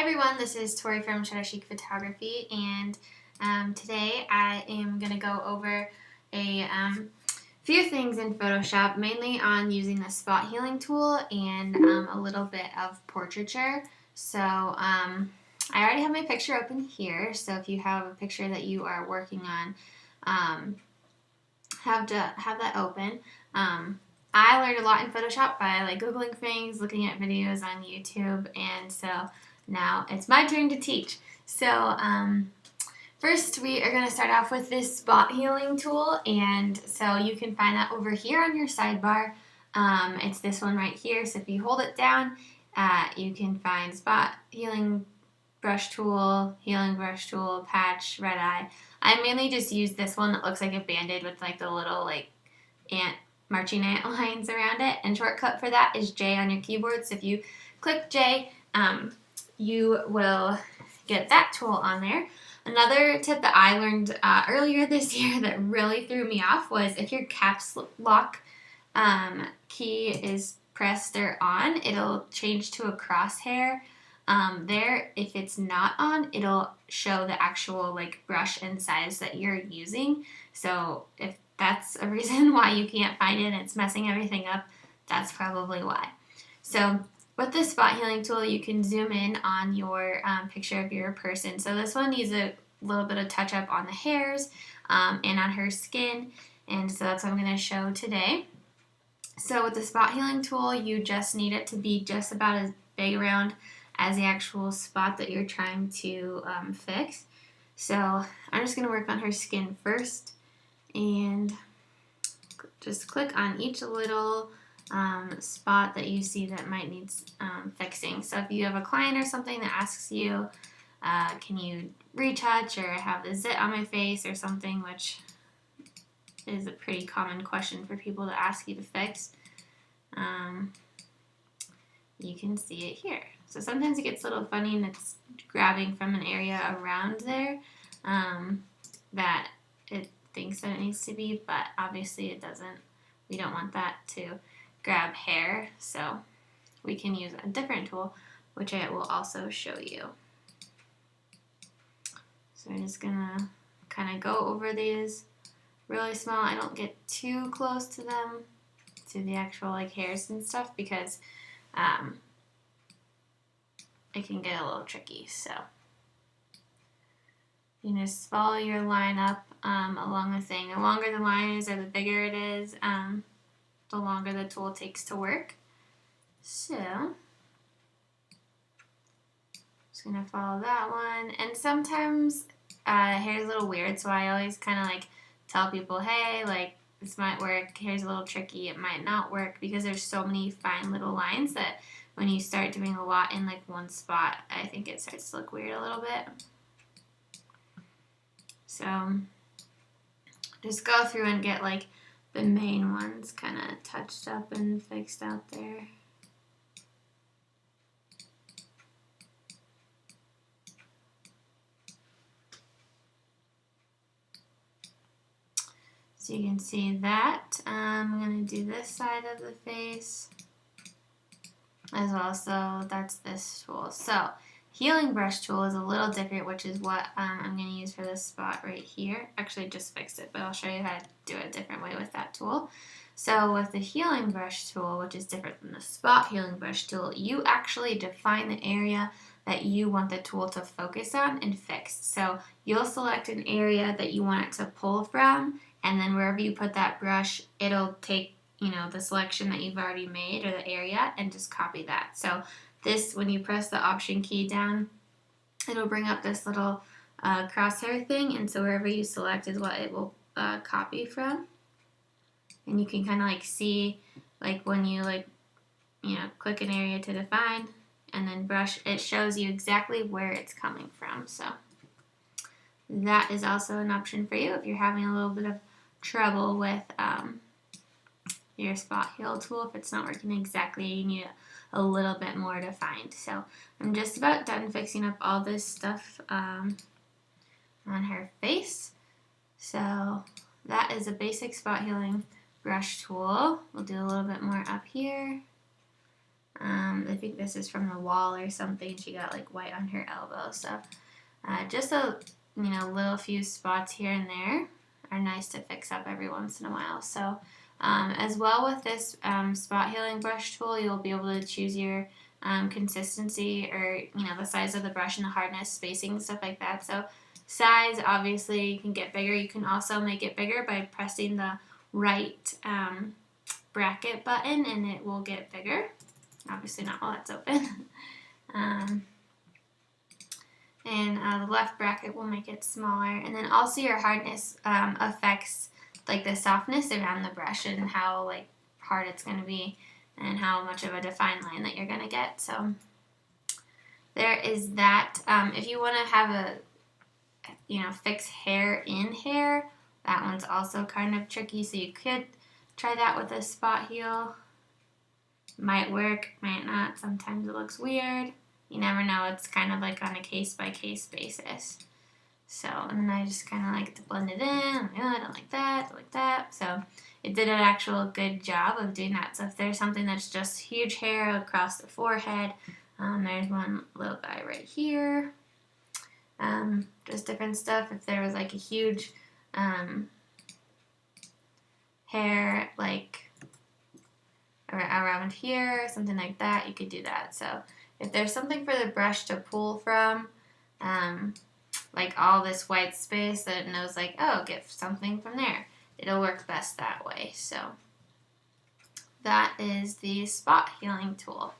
everyone, this is Tori from Shutter Chic Photography, and today I am going to go over a few things in Photoshop, mainly on using the spot healing tool and a little bit of portraiture. So I already have my picture open here, so if you have a picture that you are working on, have that open. I learned a lot in Photoshop by Googling things, looking at videos on YouTube, and so now it's my turn to teach. So first we are going to start off with this spot healing tool, and so you can find that over here on your sidebar. It's this one right here, so if you hold it down, you can find spot healing brush tool, healing brush tool, patch, red eye. I mainly just use this one that looks like a band-aid with the little marching ant lines around it, and shortcut for that is J on your keyboard. So if you click J, you will get that tool on there. Another tip that I learned earlier this year that really threw me off was if your caps lock key is pressed or on, it'll change to a crosshair there. If it's not on, it'll show the actual brush and size that you're using. So if that's a reason why you can't find it and it's messing everything up, that's probably why. So with the spot healing tool, you can zoom in on your picture of your person. So this one needs a little bit of touch up on the hairs and on her skin, and so that's what I'm going to show today. So with the spot healing tool, you just need it to be just about as big around as the actual spot that you're trying to fix. So I'm just going to work on her skin first, and just click on each little spot that you see that might need fixing. So if you have a client or something that asks you, can you retouch or have the zit on my face or something, which is a pretty common question for people to ask you to fix, you can see it here. So sometimes it gets a little funny and it's grabbing from an area around there that it thinks that it needs to be, but obviously it doesn't. We don't want that to grab hair, so we can use a different tool, which I will also show you. So I'm just gonna kind of go over these really small. I don't get too close to them, to the actual hairs and stuff, because it can get a little tricky. So you just follow your line up along the thing. The longer the line is or the bigger it is, the longer the tool takes to work. So just gonna follow that one. And sometimes hair is a little weird, so I always kind of tell people, hey, this might work, hair's a little tricky, it might not work, because there's so many fine little lines that when you start doing a lot in one spot, I think it starts to look weird a little bit. So just go through and get the main ones kind of touched up and fixed out there. So you can see that. I'm going to do this side of the face as well. So that's this tool. So healing brush tool is a little different, which is what I'm going to use for this spot right here. Actually, I just fixed it, but I'll show you how to do it a different way with that tool. So with the healing brush tool, which is different than the spot healing brush tool, you actually define the area that you want the tool to focus on and fix. So you'll select an area that you want it to pull from, and then wherever you put that brush, it'll take the selection that you've already made or the area and just copy that. So this, when you press the option key down, it'll bring up this little crosshair thing, and so wherever you select is what it will copy from. And you can kind of see when you click an area to define and then brush, it shows you exactly where it's coming from. So that is also an option for you if you're having a little bit of trouble with your spot heal tool. If it's not working exactly, you need a little bit more defined. So I'm just about done fixing up all this stuff on her face. So that is a basic spot healing brush tool. We'll do a little bit more up here. I think this is from the wall or something. She got like white on her elbow. So just a little few spots here and there are nice to fix up every once in a while. So as well with this spot healing brush tool, you'll be able to choose your consistency or the size of the brush and the hardness, spacing, stuff like that. So size, obviously, you can get bigger. You can also make it bigger by pressing the right bracket button, and it will get bigger. Obviously not while it's open. And the left bracket will make it smaller. And then also your hardness affects like the softness around the brush and how like hard it's going to be and how much of a defined line that you're going to get. So there is that. If you want to have a fix hair in hair, that one's also kind of tricky. So you could try that with a spot heal. Might work, might not. Sometimes it looks weird. You never know. It's kind of like on a case-by-case basis. So, and then I just kind of like to blend it in. I don't like that, like that. So it did an actual good job of doing that. So if there's something that's just huge hair across the forehead, there's one little guy right here. Just different stuff. If there was like a huge hair like around here, something like that, you could do that. So if there's something for the brush to pull from, like all this white space that it knows like, oh, get something from there, it'll work best that way. So that is the spot healing tool.